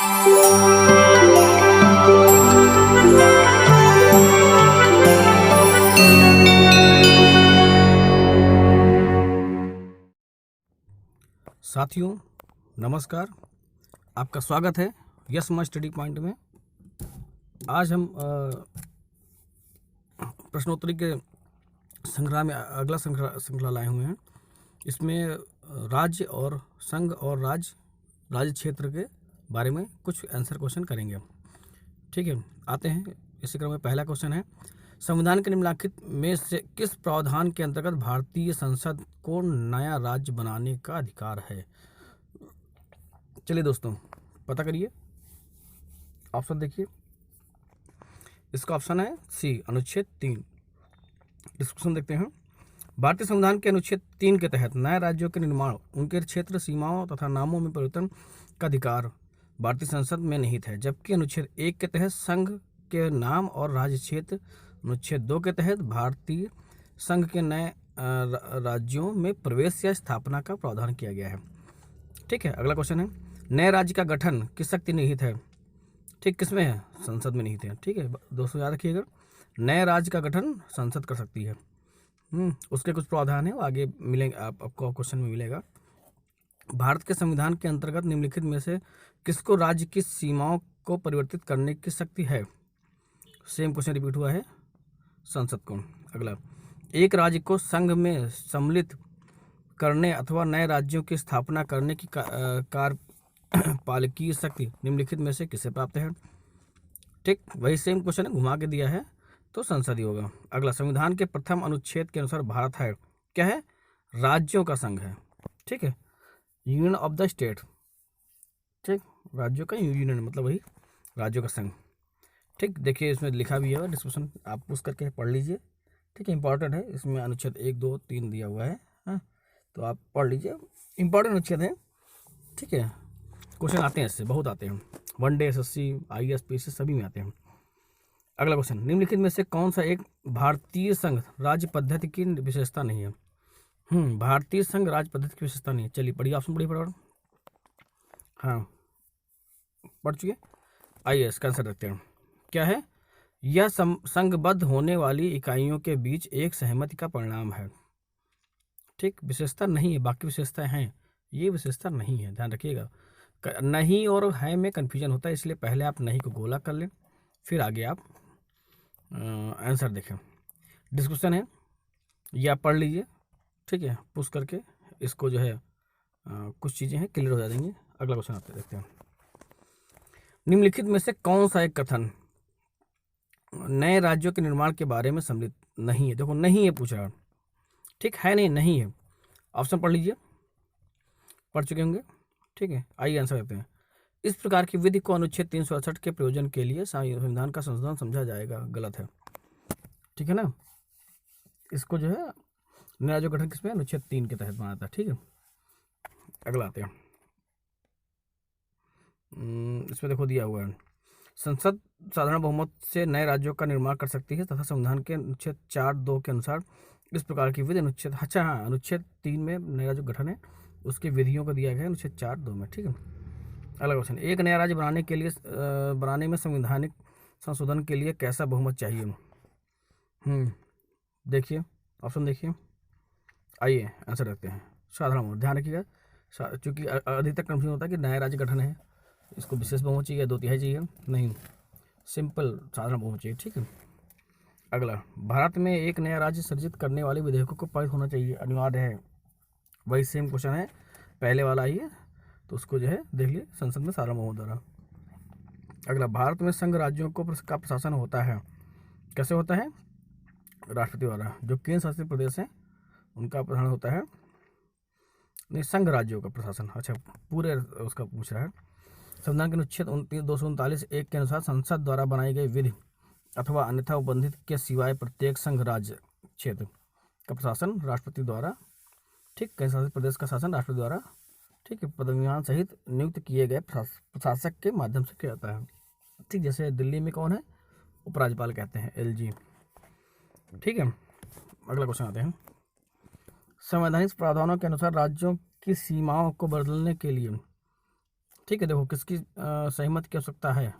साथियों नमस्कार, आपका स्वागत है यस माय स्टडी पॉइंट में। आज हम प्रश्नोत्तरी के संग्रह में अगला श्रृंखला लाए हुए हैं। इसमें राज्य और संघ और राज्य क्षेत्र के बारे में कुछ आंसर क्वेश्चन करेंगे। ठीक है, आते हैं इसी क्रम में। पहला क्वेश्चन है, संविधान के निम्नलिखित में से किस प्रावधान के अंतर्गत भारतीय संसद को नया राज्य बनाने का अधिकार है? चलिए दोस्तों पता करिए, ऑप्शन देखिए। इसका ऑप्शन है सी, अनुच्छेद 3। डिस्कशन देखते हैं। भारतीय संविधान के अनुच्छेद 3 के तहत नए राज्यों के निर्माण, उनके क्षेत्र सीमाओं तथा नामों में परिवर्तन का अधिकार भारतीय संसद में निहित है, जबकि अनुच्छेद 1 के तहत संघ के नाम और राज्य क्षेत्र, अनुच्छेद 2 के तहत भारतीय संघ के नए राज्यों में प्रवेश या स्थापना का प्रावधान किया गया है। ठीक है, अगला क्वेश्चन है, नए राज्य का गठन किस शक्ति निहित है? ठीक, किसमें है? संसद में निहित है। ठीक है दोस्तों, याद रखिएगा, नए राज्य का गठन संसद कर सकती है। उसके कुछ प्रावधान है, वो आगे मिलेंगे, आपको क्वेश्चन में मिलेगा। भारत के संविधान के अंतर्गत निम्नलिखित में से किसको राज्य की सीमाओं को परिवर्तित करने की शक्ति है? सेम क्वेश्चन रिपीट हुआ है, संसद को। अगला, एक राज्य को संघ में सम्मिलित करने अथवा नए राज्यों की स्थापना करने की कार्यपालकीय शक्ति निम्नलिखित में से किसे प्राप्त है? ठीक, वही सेम क्वेश्चन है, घुमा के दिया है तो संसद ही होगा। अगला, संविधान के प्रथम अनुच्छेद के अनुसार भारत है, क्या है? राज्यों का संघ है। ठीक है, यूनियन ऑफ द स्टेट। ठीक, राज्यों का यूनियन मतलब वही राज्यों का संघ। ठीक, देखिए इसमें लिखा भी है, डिस्कशन आप पूछ करके पढ़ लीजिए। ठीक है, इंपॉर्टेंट है, इसमें अनुच्छेद 1, 2, 3 दिया हुआ है। हाँ, तो आप पढ़ लीजिए, इंपॉर्टेंट अनुच्छेद है। ठीक है, क्वेश्चन आते हैं इससे, बहुत आते हैं, वनडे, एसएससी, आईएएस, पीएससी सभी में आते हैं। अगला क्वेश्चन, निम्नलिखित में से कौन सा एक भारतीय संघ राज्य पद्धति की विशेषता नहीं है? भारतीय संघ राज्य पद्धति की विशेषता नहीं है। चलिए पढ़िए, ऑप्शन पढ़िए फटाफट। हाँ, पढ़ चुके, आइए इसका आंसर देखते हैं। क्या है? यह संघबद्ध होने वाली इकाइयों के बीच एक सहमति का परिणाम है। ठीक, विशेषता नहीं है, बाकी विशेषताएं हैं, ये विशेषता नहीं है, ध्यान रखिएगा। नहीं और है में कन्फ्यूजन होता है, इसलिए पहले आप नहीं को गोला कर लें, फिर आगे आप आंसर देखें। डिस्कशन है, ये आप पढ़ लीजिए। ठीक है, पुश करके इसको जो है कुछ चीज़ें हैं क्लियर हो जाएंगी। अगला क्वेश्चन आते देखते हैं। निम्नलिखित में से कौन सा एक कथन नए राज्यों के निर्माण के बारे में सम्मिलित नहीं है? देखो नहीं है पूछ रहा, ठीक है, नहीं है। ऑप्शन पढ़ लीजिए, पढ़ चुके होंगे। ठीक है, आइए आंसर देते हैं। इस प्रकार की विधि को अनुच्छेद 368 के प्रयोजन के लिए संविधान का संशोधन समझा जाएगा, गलत है। ठीक है ना, इसको जो है नया जो गठन किसमें, अनुच्छेद 3 के तहत बना था। ठीक है, अगला आते हैं। इसमें देखो दिया हुआ है, संसद साधारण बहुमत से नए राज्यों का निर्माण कर सकती है तथा संविधान के अनुच्छेद 4(2) के अनुसार इस प्रकार की विधि अनुच्छेद, अच्छा हाँ, अनुच्छेद 3 में नया जो गठन है उसकी विधियों को दिया गया है अनुच्छेद 4(2) में। ठीक है, अगला क्वेश्चन, एक नया राज्य बनाने में संवैधानिक संशोधन के लिए कैसा बहुमत चाहिए? देखिए, ऑप्शन देखिए, आइए आंसर रखते हैं। साधारण बहुमत, ध्यान रखिएगा, चूंकि अधिकतर कन्फ्यूजन होता है कि नया राज्य गठन है, इसको विशेष बहुमत चाहिए, 2/3 चाहिए, नहीं, सिंपल साधारण बहुमत चाहिए। ठीक है, अगला, भारत में एक नया राज्य सृजित करने वाले विधेयकों को पारित होना चाहिए, अनिवार्य है, वही सेम क्वेश्चन है, पहले वाला ही है, तो उसको जो है देख लिए संसद में साधारण बहुमत द्वारा। अगला, भारत में संघ राज्यों का प्रशासन होता है, कैसे होता है? राष्ट्रपति द्वारा। जो केंद्र शासित प्रदेश हैं उनका प्रधान होता है, नहीं, संघ राज्यों का प्रशासन, अच्छा पूरे उसका पूछ रहा है। संविधान के अनुच्छेद 239(1) के अनुसार संसद द्वारा बनाई गई विधि अथवा अन्यथा उपबंधित के सिवाय प्रत्येक संघ राज्य क्षेत्र का प्रशासन राष्ट्रपति द्वारा, ठीक, केंद्र शासित प्रदेश का शासन राष्ट्रपति द्वारा, ठीक है, पदविमान सहित नियुक्त किए गए प्रशासक के माध्यम से किया जाता है। ठीक, जैसे दिल्ली में कौन है? उपराज्यपाल कहते हैं, एलजी। ठीक है, अगला क्वेश्चन आते हैं। संवैधानिक प्रावधानों के अनुसार राज्यों की सीमाओं को बदलने के लिए, ठीक है, देखो किसकी सहमति की आवश्यकता है।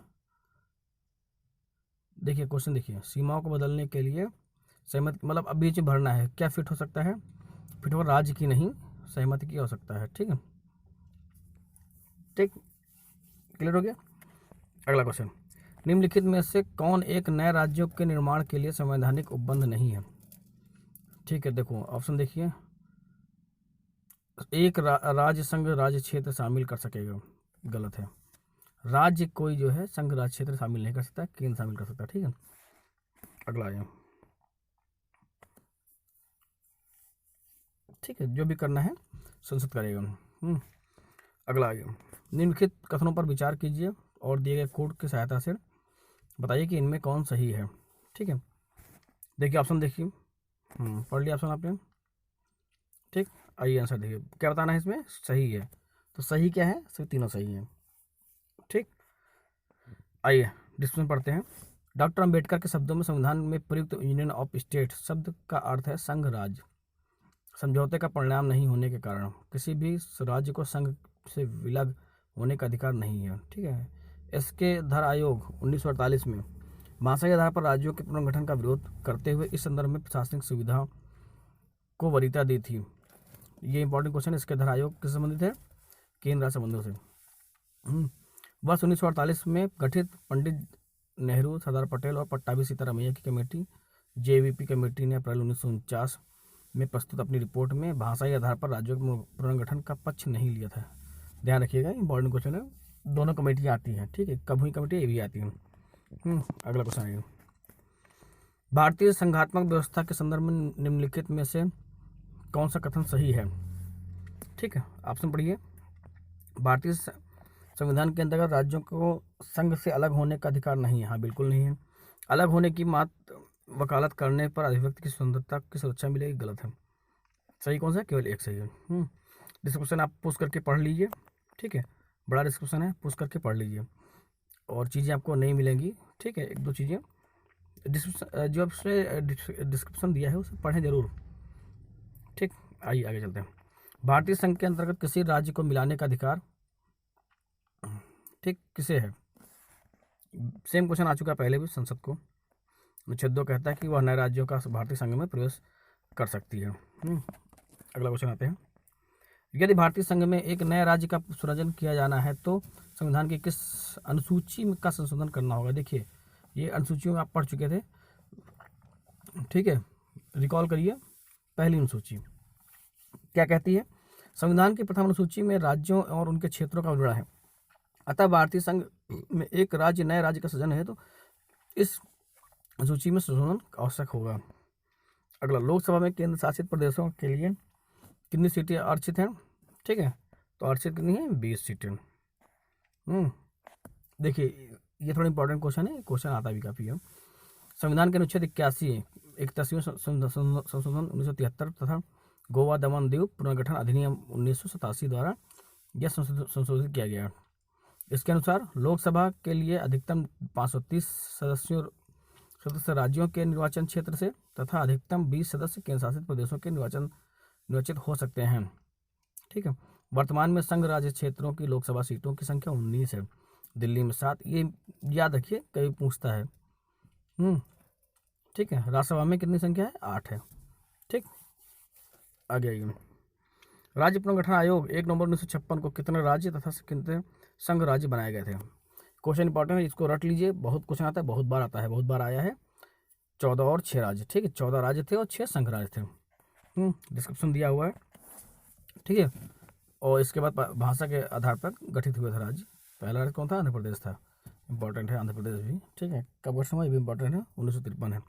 देखिए क्वेश्चन देखिए, सीमाओं को बदलने के लिए सहमति मतलब अब बीच में भरना है, क्या फिट हो सकता है, फिट हो राज्य की नहीं सहमति की आवश्यकता है। ठीक है, ठीक, क्लियर हो गया। अगला क्वेश्चन, निम्नलिखित में से कौन एक नए राज्यों के निर्माण के लिए संवैधानिक उपबंध नहीं है। ठीक है, देखो ऑप्शन देखिए, एक राज्य संघ राज्य क्षेत्र शामिल कर सकेगा, गलत है। राज्य कोई जो है संघ राज्य क्षेत्र शामिल नहीं कर सकता, केंद्र शामिल कर सकता। ठीक है, अगला आया, ठीक है, जो भी करना है संसद करेगा। अगला आ गया, निम्नलिखित कथनों पर विचार कीजिए और दिए गए कोड की सहायता से बताइए कि इनमें कौन सही है। ठीक है, देखिए ऑप्शन देखिए, पढ़ लिया ऑप्शन आपने। ठीक, आइए आंसर देखिए, क्या बताना है इसमें सही है, तो सही क्या है, सही तीनों सही हैं। ठीक, आइए डिस्कशन पढ़ते हैं। डॉक्टर अंबेडकर के शब्दों में संविधान में प्रयुक्त यूनियन ऑफ स्टेट शब्द का अर्थ है संघ राज्य। समझौते का परिणाम नहीं होने के कारण किसी भी राज्य को संघ से विलग होने का अधिकार नहीं है। ठीक है, इसके धर आयोग 1948 में भाषा के आधार पर राज्यों के पुनर्गठन का विरोध करते हुए इस संदर्भ में प्रशासनिक सुविधा को वरीयता दी थी। ये इंपॉर्टेंट क्वेश्चन, इसके धर आयोग किससे संबंधित है, केंद्र राज्य संबंधों से। वर्ष 1948 में गठित पंडित नेहरू, सरदार पटेल और पट्टाभी सीतारामैया की कमेटी जेवीपी कमेटी ने अप्रैल 1949 में प्रस्तुत अपनी रिपोर्ट में भाषाई आधार पर राज्यों के पुनर्गठन का पक्ष नहीं लिया था। ध्यान रखिएगा, इंपॉर्टेंट क्वेश्चन है, दोनों कमेटियाँ आती हैं। ठीक है, कब हुई कमेटी, ये भी आती है। अगला क्वेश्चन आएगा, भारतीय संघात्मक व्यवस्था के संदर्भ में निम्नलिखित में से कौन सा कथन सही है। ठीक है, ऑप्शन पढ़िए, भारतीय संविधान के अंतर्गत राज्यों को संघ से अलग होने का अधिकार नहीं है। हाँ, बिल्कुल नहीं है। अलग होने की मात्र वकालत करने पर अभिव्यक्ति की स्वतंत्रता की सुरक्षा मिलेगी, गलत है। सही कौन सा है, केवल एक सही है। डिस्क्रिप्शन आप पुश करके पढ़ लीजिए। ठीक है, बड़ा डिस्क्रिप्शन है, पुश करके पढ़ लीजिए और चीज़ें आपको नहीं मिलेंगी। ठीक है, एक दो चीज़ें डिस्क्रिप्शन जो आपने डिस्क्रिप्शन दिया है उसे पढ़ें जरूर। ठीक, आइए आगे चलते हैं। भारतीय संघ के अंतर्गत किसी राज्य को मिलाने का अधिकार ठीक किसे है। सेम क्वेश्चन आ चुका है पहले भी संसद को। अनुच्छेद 2 कहता है कि वह नए राज्यों का भारतीय संघ में प्रवेश कर सकती है। अगला क्वेश्चन आते हैं, यदि भारतीय संघ में एक नए राज्य का सृजन किया जाना है तो संविधान की किस अनुसूची का संशोधन करना होगा। देखिए ये अनुसूचियों में आप पढ़ चुके थे। ठीक है, रिकॉल करिए, पहली अनुसूची क्या कहती है, संविधान की प्रथम अनुसूची में राज्यों और उनके क्षेत्रों का विवरण है। अतः भारतीय संघ में एक राज्य नए राज्य का सृजन है तो इस सूची में संशोधन आवश्यक होगा। अगला, लोकसभा में केंद्र शासित प्रदेशों के लिए कितनी सीटें आरक्षित हैं। ठीक है, तो आरक्षित कितनी है, 20 सीटें। देखिए ये थोड़ा इंपॉर्टेंट क्वेश्चन है, क्वेश्चन आता भी काफ़ी है। संविधान के अनुच्छेद 81 संशोधन 1973 तथा गोवा दमन दीव पुनर्गठन अधिनियम 1987 द्वारा यह संशोधित किया गया। इसके अनुसार लोकसभा के लिए अधिकतम 530 सदस्य राज्यों के निर्वाचन क्षेत्र से तथा अधिकतम 20 सदस्य केंद्र शासित प्रदेशों के निर्वाचित हो सकते हैं। ठीक है, वर्तमान में संघ राज्य क्षेत्रों की लोकसभा सीटों की संख्या 19 है, दिल्ली में 7। ये याद रखिए, कभी पूछता है। ठीक है, राज्यसभा में कितनी संख्या है, 8 है। ठीक, आगे आइए, राज्य पुनर्गठन आयोग 1 नवंबर 1956 को कितने राज्य तथा कितने संघ राज्य बनाए गए थे। क्वेश्चन इंपॉर्टेंट है, इसको रट लीजिए, बहुत क्वेश्चन आता है, बहुत बार आता है, बहुत बार आया है। 14 और 6 राज्य। ठीक है, 14 राज्य थे और 6 संघ राज्य थे। डिस्क्रिप्शन दिया हुआ है। ठीक है, और इसके बाद भाषा के आधार पर गठित हुए थे राज्य। पहला राज्य कौन था, आंध्र प्रदेश था। इंपॉर्टेंट है आंध्र प्रदेश भी। ठीक है, कब वर्ष हुआ ये भी इंपॉर्टेंट है, 1953 है।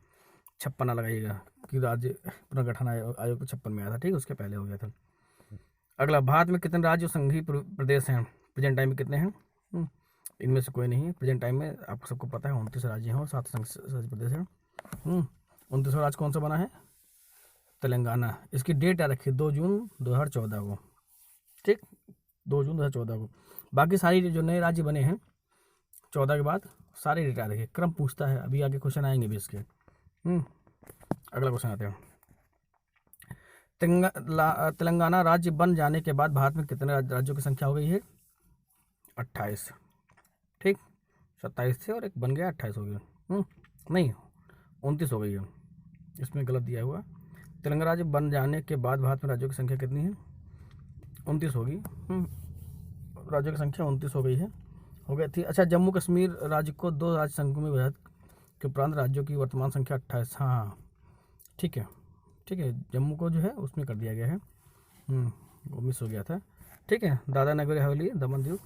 56 लगाइएगा कि राज्य पुनर्गठन आयोग तो 56 में आया था। ठीक है, उसके पहले हो गया था। अगला, भारत में कितने राज्य संघीय प्रदेश हैं, प्रेजेंट टाइम में कितने हैं। इनमें से कोई नहीं है प्रेजेंट टाइम में, आपको सबको पता है 29 राज्य हैं और 7 संघ प्रदेश हैं। 29वां राज्य कौन सा बना है, तेलंगाना। इसकी डेट याद रखिए 2 जून 2014 को। ठीक, 2 जून 2014 को। बाकी सारी जो नए राज्य बने हैं 14 के बाद सारे डेट याद रखिए, क्रम पूछता है, अभी आगे क्वेश्चन आएंगे भी इसके। अगला क्वेश्चन आते हैं, तेलंगाना राज्य बन जाने के बाद भारत में कितने राज्यों की संख्या हो गई है। 28, ठीक। 27 थे और एक बन गया 28 हो गया। नहीं, 29 हो गई है, इसमें गलत दिया हुआ। तेलंगाना राज्य बन जाने के बाद भारत में राज्यों की संख्या कितनी है? 29 होगी। राज्यों की संख्या 29 हो गई है, हो गई थी। अच्छा, जम्मू कश्मीर राज्य को 2 राज्य संघों में विभाजित के उपरांत राज्यों की वर्तमान संख्या 28। हाँ, ठीक है, ठीक है, जम्मू को जो है उसमें कर दिया गया है, वो मिस हो गया था। ठीक है, दादरा नगर हवेली, दमन दीव,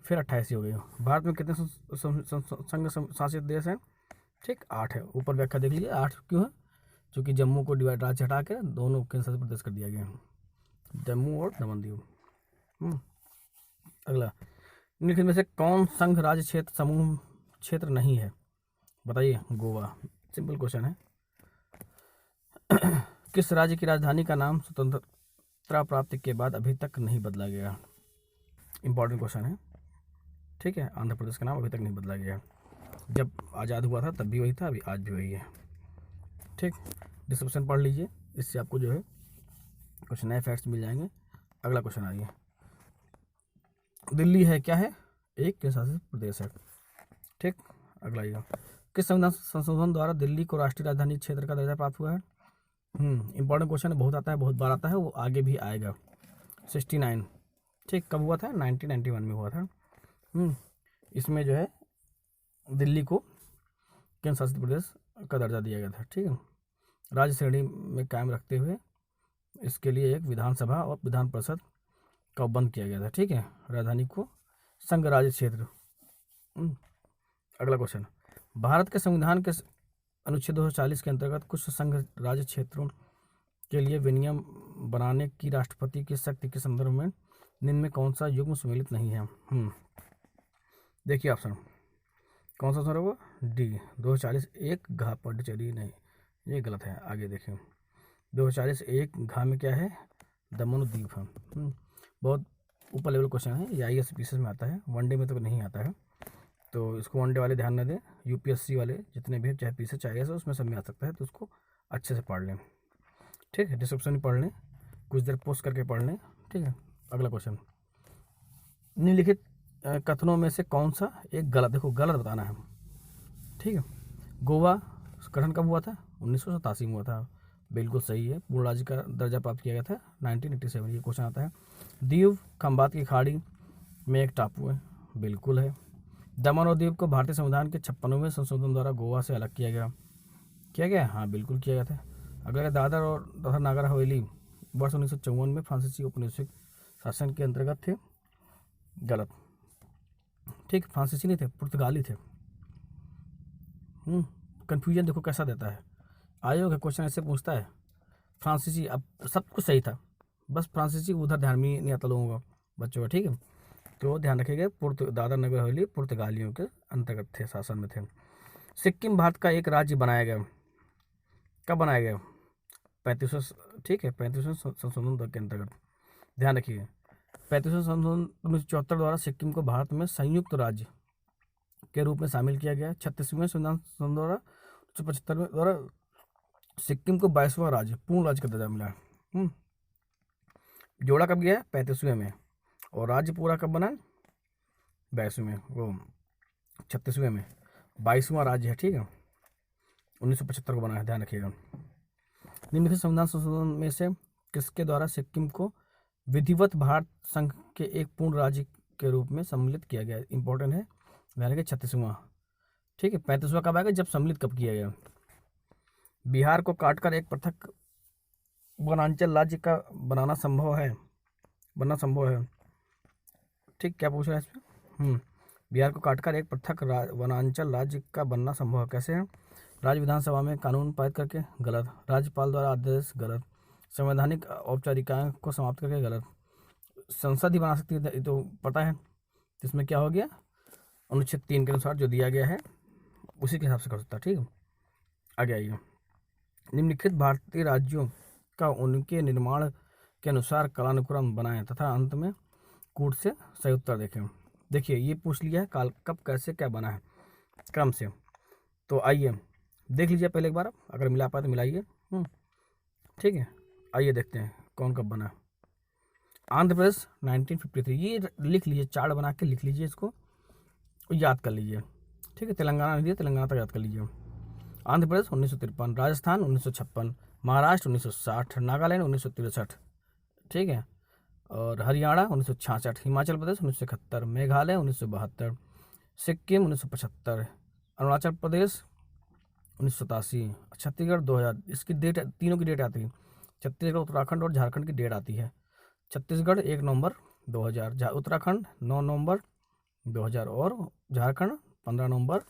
फिर 28 ही हो गई। भारत में कितने संघ शासित देश हैं? ठीक, 8 है। ऊपर व्याख्या देख लीजिए, 8 क्यों है? क्योंकि जम्मू को डिवाइड राज्य हटा के दोनों केंद्र शासित प्रदेश कर दिया गया है, जम्मू और दमन दीव। अगला, निम्नलिखित में से कौन संघ राज्य क्षेत्र समूह क्षेत्र नहीं है? बताइए। गोवा, सिंपल क्वेश्चन है। किस राज्य की राजधानी का नाम स्वतंत्रता प्राप्ति के बाद अभी तक नहीं बदला गया? इंपॉर्टेंट क्वेश्चन है, ठीक है। आंध्र प्रदेश का नाम अभी तक नहीं बदला गया। जब आज़ाद हुआ था तब भी वही था, अभी आज भी वही है, ठीक। डिस्क्रिप्शन पढ़ लीजिए, इससे आपको जो है कुछ नए फैक्ट्स मिल जाएंगे। अगला क्वेश्चन आइए, दिल्ली है क्या है? एक केंद्र शासित प्रदेश है, ठीक। अगला आइएगा, किस संविधान संशोधन द्वारा दिल्ली को राष्ट्रीय राजधानी क्षेत्र का दर्जा प्राप्त हुआ है? इंपॉर्टेंट क्वेश्चन है, बहुत आता है, बहुत बार आता है, वो आगे भी आएगा। 69, ठीक। कब हुआ था? 1991 में हुआ था। इसमें जो है दिल्ली को केंद्र शासित प्रदेश का दर्जा दिया गया था, ठीक है। राज्य श्रेणी में कायम रखते हुए इसके लिए एक विधानसभा और विधान परिषद का बंद किया गया था, ठीक है। राजधानी को संघ राज्य क्षेत्र। अगला क्वेश्चन, भारत के संविधान के अनुच्छेद 240 के अंतर्गत कुछ संघ राज्य क्षेत्रों के लिए विनियम बनाने की राष्ट्रपति की शक्ति के संदर्भ में निम्न में कौन सा युग्म सम्मिलित नहीं है? देखिए ऑप्शन, कौन सा सर होगा? डी, 240 एक घा पडचेरी, नहीं ये गलत है। आगे देखिए, 240 एक घा में क्या है? दमन और दीव है। बहुत ऊपर लेवल क्वेश्चन है, ये IAS में आता है, वनडे में तो नहीं आता है, तो इसको वनडे वाले ध्यान न दें। UPSC वाले जितने भी चाहे PSS चाहे IAS उसमें सब में आ सकता है, तो उसको अच्छे से पढ़ लें, ठीक है। डिस्क्रिप्शन में पढ़ लें, कुछ देर पोस्ट करके पढ़ लें, ठीक है। अगला क्वेश्चन, निम्नलिखित कथनों में से कौन सा एक गलत? देखो गलत बताना है, ठीक है। गोवा गठन कब हुआ था? 1987 में हुआ था, बिल्कुल सही है। पूर्ण राज्य का दर्जा प्राप्त किया गया था 1987, ये क्वेश्चन आता है। दीव खंबात की खाड़ी में एक टापू है, बिल्कुल है। दमन और दीव को भारतीय संविधान के 56वें संशोधन द्वारा गोवा से अलग किया गया, हाँ बिल्कुल किया गया था। अगर दादर और तथा नागर हवेली वर्ष 1954 में फ्रांसीसी औपनिवेशिक शासन के अंतर्गत थे, गलत, ठीक। फ्रांसीसी नहीं थे, पुर्तगाली थे। कंफ्यूजन देखो कैसा देता है आयोग है, क्वेश्चन ऐसे पूछता है। फ्रांसीसी, अब सब कुछ सही था, बस फ्रांसीसी उधर ध्यान में नहीं आता लोगों का, बच्चों का, ठीक है। तो ध्यान रखिएगा, दादर नगर हवेली पुर्तगालियों के अंतर्गत थे, शासन में थे। सिक्किम भारत का एक राज्य बनाया गया, कब बनाया गया? 3500, ठीक है, 35वें संशोधन के अंतर्गत। ध्यान रखिए, 35वें संशोधन 1974 द्वारा सिक्किम को भारत में संयुक्त राज्य के रूप में शामिल किया गया। 36वें संविधान संशोधन द्वारा 1975 में द्वारा सिक्किम को 22वां राज्य, पूर्ण राज्य का दर्जा मिला। जोड़ा कब गया? 35वें में, और राज्य पूरा कब बना? 22वें में, वो 36वें में 22वां राज्य है, ठीक है। 1975 को बना है, ध्यान रखिएगा। निम्नलिखित संविधान संशोधन में से किसके द्वारा सिक्किम को विधिवत भारत संघ के एक पूर्ण राज्य के रूप में सम्मिलित किया गया? इंपॉर्टेंट है, ध्यान रखिए। 36वां, ठीक है। 35वां कब आएगा? जब सम्मिलित कब किया गया? बिहार को काटकर एक पृथक वनांचल राज्य का बनना संभव है, ठीक। क्या पूछ रहा है इसमें? बिहार को काटकर एक पृथक वनांचल राज्य का बनना संभव है, कैसे है? राज्य विधानसभा में कानून पारित करके, गलत। राज्यपाल द्वारा आदेश, गलत। संवैधानिक औपचारिकताओं को समाप्त करके, गलत। संसद ही बना सकती है, ये तो पता है। इसमें क्या हो गया? अनुच्छेद 3 के अनुसार जो दिया गया है उसी के हिसाब से कर सकता है, ठीक है। आगे आइए, निम्नलिखित भारतीय राज्यों का उनके निर्माण के अनुसार कालानुक्रम बनाएं तथा अंत में कूट से सही उत्तर देखें। देखिए ये पूछ लिया है, काल कब कैसे क्या बना है क्रम से, तो आइए देख लीजिए पहले एक बार, अगर मिला पाए तो मिलाइए, ठीक है। आइए देखते हैं कौन कब बना। आंध्र प्रदेश 1953, ये लिख लीजिए, चार्ट बना के लिख लीजिए, इसको याद कर लीजिए, ठीक है। तेलंगाना नहीं दिया, तेलंगाना तक याद कर लीजिए। आंध्र प्रदेश 1953, राजस्थान 1956, महाराष्ट्र 1960, नागालैंड 1963, ठीक है, और हरियाणा 1966, हिमाचल प्रदेश 1971, मेघालय 1972, सिक्किम 1975, अरुणाचल प्रदेश 1987, छत्तीसगढ़ 2000। इसकी डेट, तीनों की डेट आती है, छत्तीसगढ़, उत्तराखंड और झारखंड की डेट आती है। छत्तीसगढ़ 1 नवंबर 2000, उत्तराखंड 9 नवंबर 2000 और झारखंड 15 नवंबर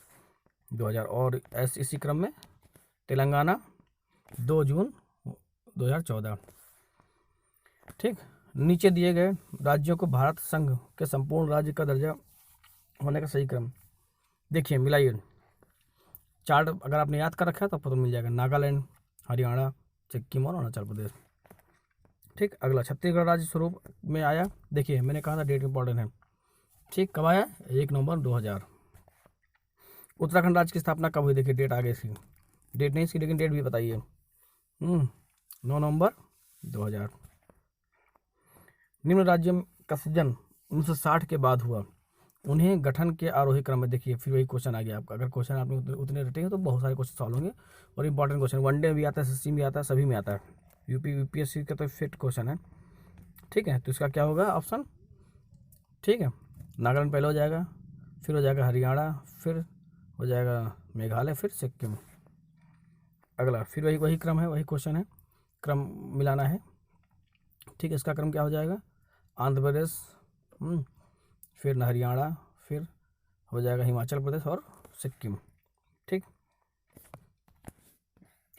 2000, और ऐसे इसी क्रम में तेलंगाना 2 जून 2014, ठीक। नीचे दिए गए राज्यों को भारत संघ के संपूर्ण राज्य का दर्जा होने का सही क्रम देखिए, मिलाइए चार्ट। अगर आपने याद कर रखा है तो आपको तो मिल जाएगा, नागालैंड, हरियाणा, सिक्किम और अरुणाचल प्रदेश, ठीक। अगला छत्तीसगढ़ राज्य स्वरूप में आया, देखिए मैंने कहा था डेट इंपॉर्टेंट है, ठीक। कब आया? 1 नवंबर 2000। उत्तराखंड राज्य की स्थापना कब हुई? देखिए डेट आ गई इसकी, डेट नहीं इसकी लेकिन डेट भी बताइए। 9 नवंबर 2000। निम्न राज्यों का सृजन 1960 के बाद हुआ, उन्हें गठन के आरोही क्रम में, देखिए फिर वही क्वेश्चन आ गया आपका। अगर क्वेश्चन आपने उतने रटे हैं तो बहुत सारे क्वेश्चन सॉल्व होंगे, और इंपॉर्टेंट क्वेश्चन वनडे में भी आता है, एसएससी में आता है, सभी में आता है, यूपीएससी का तो फिट क्वेश्चन है, ठीक है। तो इसका क्या होगा ऑप्शन, ठीक है। नागालैंड पहले हो जाएगा, फिर हो जाएगा हरियाणा, फिर हो जाएगा मेघालय, फिर सिक्किम। अगला फिर वही क्रम है, वही क्वेश्चन है, क्रम मिलाना है, ठीक है। इसका क्रम क्या हो जाएगा? आंध्र प्रदेश, फिर हरियाणा, फिर हो जाएगा हिमाचल प्रदेश और सिक्किम, ठीक।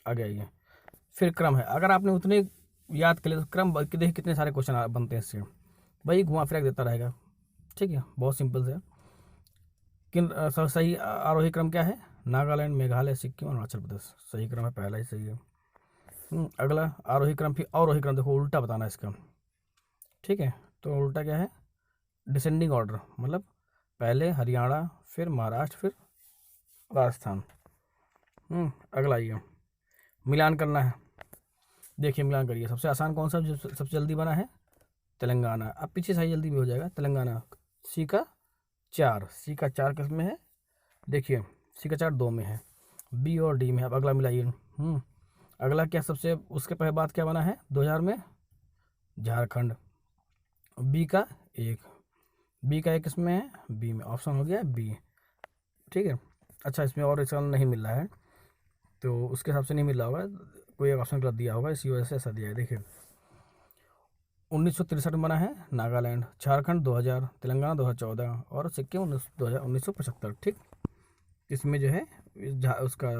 आगे आइए, फिर क्रम है। अगर आपने उतने याद कर लिया तो क्रम देखिए कितने सारे क्वेश्चन बनते हैं इससे, भाई घुमा फिरा देता रहेगा, ठीक है। बहुत सिंपल से, किन सही आरोही क्रम क्या है? नागालैंड, मेघालय, सिक्किम और अरुणाचल प्रदेश, सही क्रम है, पहला ही सही है। अगला आरोही क्रम, फिर अवरोही क्रम, देखो उल्टा बताना है इसका, ठीक है। तो उल्टा क्या है? डिसेंडिंग ऑर्डर, मतलब पहले हरियाणा, फिर महाराष्ट्र, फिर राजस्थान। अगला आइए, मिलान करना है, देखिए मिलान करिए। सबसे आसान कौन सा जो सबसे जल्दी बना है? तेलंगाना। अब पीछे सही जल्दी भी हो जाएगा, तेलंगाना। सी का 4 किस में है? देखिए सी का 4 2 में है, बी और डी में है। अब अगला मिलाइए। अगला क्या सबसे उसके पहले बाद क्या बना है 2000 में? झारखंड। बी का 1 इसमें है, बी में, ऑप्शन हो गया बी, ठीक है। अच्छा इसमें और इसका नहीं मिल रहा है तो उसके हिसाब से नहीं मिल रहा होगा, कोई एक ऑप्शन गलत दिया होगा, इसी वजह से ऐसा दिया है। देखिए 1963 में बना है नागालैंड, झारखंड 2000, तेलंगाना 2014 और सिक्किम 1975, ठीक। इसमें जो है उसका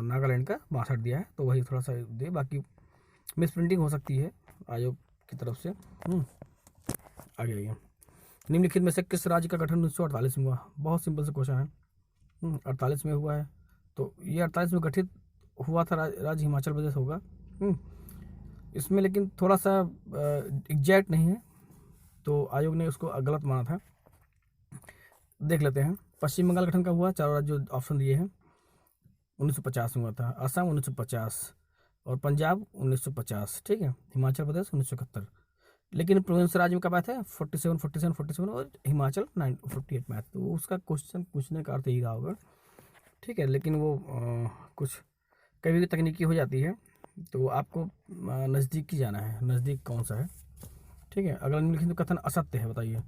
नागालैंड का 62 दिया है, तो वही थोड़ा सा दे, बाकी मिस प्रिंटिंग हो सकती है आयोग की तरफ से। आगे आइए, निम्नलिखित में से किस राज्य का गठन 1948 में हुआ? बहुत सिंपल सा क्वेश्चन है। 48 में हुआ है, तो ये 48 में गठित हुआ था राज्य हिमाचल प्रदेश होगा। इसमें लेकिन थोड़ा सा एग्जैक्ट नहीं है, तो आयोग ने उसको गलत माना था। देख लेते हैं, पश्चिम बंगाल गठन का हुआ, चारों राज्य ऑप्शन दिए हैं, 1950 में हुआ था। असम 1950 और पंजाब 1950, ठीक है। हिमाचल प्रदेश 1971, लेकिन प्रोविंस राज्य में कब आया था? 47 और हिमाचल 48 में आया, तो उसका क्वेश्चन पूछने का अर्थ यही रहा होगा, ठीक है। लेकिन वो कुछ कभी भी तकनीकी हो जाती है, तो आपको नज़दीक ही जाना है, नज़दीक कौन सा है, ठीक है। अगला निम्नलिखित कथन असत्य है, बताइए।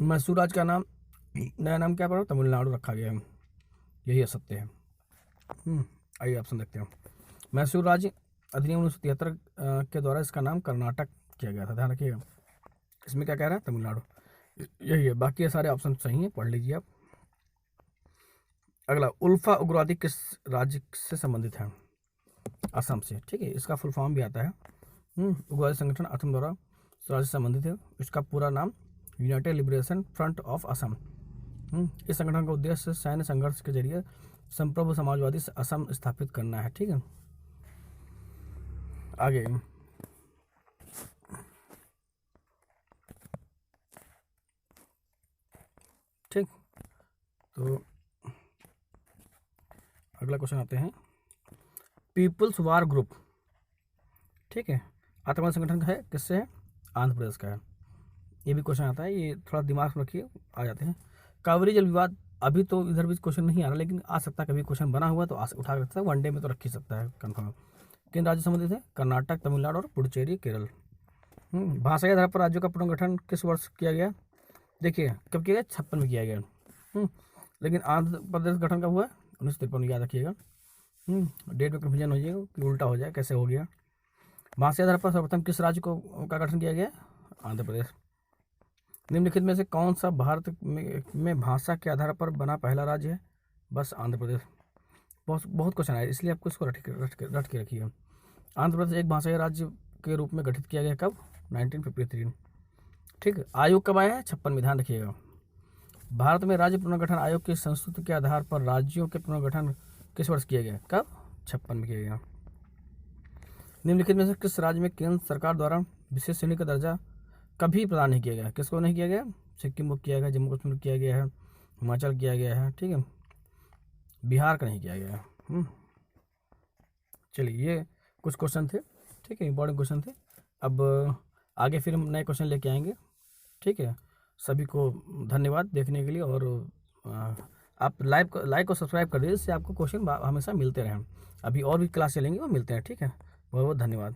मैसूर राज्य का नाम, नया नाम क्या पड़ा? तमिलनाडु रखा गया है, यही असत्य है। आइए ऑप्शन देखते हैं। मैसूर राज्य अधिनियम 1973 के द्वारा इसका नाम कर्नाटक किया गया था, ध्यान रखिएगा। इसमें क्या कह रहा है? तमिलनाडु, यही है। बाकी ये सारे ऑप्शन सही हैं, पढ़ लीजिए आप। अगला, उल्फा उग्रवादी किस राज्य से संबंधित है? असम से, ठीक है। इसका फुल फॉर्म भी आता है, उग्रवादी संगठन असम द्वारा राज्य से संबंधित है। इसका पूरा नाम United liberation front of Assam. इस संगठन का उद्देश्य सैन्य संघर्ष के जरिए संप्रभु समाजवादी असम स्थापित करना है, ठीक है। आगे, ठीक। तो अगला क्वेश्चन आते हैं, पीपुल्स वार ग्रुप, ठीक है, आतंकवादी संगठन है, किससे है? आंध्र प्रदेश का है। ये भी क्वेश्चन आता है, ये थोड़ा दिमाग में रखिए, आ जाते हैं। कावेरी जल विवाद, अभी तो इधर भी क्वेश्चन नहीं आ रहा, लेकिन आ सकता है, कभी क्वेश्चन बना हुआ तो उठा कर सकता है, वनडे में तो रख ही सकता है कन्फर्म। किन राज्य संबंधित है? कर्नाटक, तमिलनाडु और पुडुचेरी, केरल। भाषा के आधार पर राज्यों का पुनर्गठन किस वर्ष किया गया? देखिए कब किया गया? 56 में किया गया। लेकिन आंध्र प्रदेश गठन कब हुआ? 1953 याद रखिएगा। डेट में कन्फ्यूजन हो जाएगा कि उल्टा हो जाए, कैसे हो गया। भाषा के आधार पर सर्वप्रथम किस राज्य का गठन किया गया? आंध्र प्रदेश। निम्नलिखित में से कौन सा भारत में भाषा के आधार पर बना पहला राज्य है? बस आंध्र प्रदेश। बहुत बहुत क्वेश्चन आए, इसलिए आपको इसको रट के रखिए। आंध्र प्रदेश एक भाषाई राज्य के रूप में गठित किया गया कब? 1953। ठीक है। आयोग कब आया है? 56 में, ध्यान रखिएगा। भारत में राज्य पुनर्गठन आयोग की संस्तुति के आधार पर राज्यों के पुनर्गठन किस वर्ष किया गया? कब? 56 में किया गया। निम्नलिखित में से किस राज्य में केंद्र सरकार द्वारा विशेष श्रेणी का दर्जा कभी प्रदान नहीं किया गया? किसको नहीं किया गया? सिक्किम को किया गया, जम्मू कश्मीर किया गया है, हिमाचल किया गया है, ठीक है, बिहार का नहीं किया गया है। चलिए, ये कुछ क्वेश्चन थे, ठीक है, इंपॉर्टेंट क्वेश्चन थे। अब आगे फिर हम नए क्वेश्चन लेके आएंगे, ठीक है। सभी को धन्यवाद देखने के लिए, और आप लाइक और सब्सक्राइब कर दीजिए, जिससे आपको क्वेश्चन हमेशा मिलते रहें। अभी और भी क्लास चलेंगे, वो मिलते हैं, ठीक है। बहुत बहुत धन्यवाद।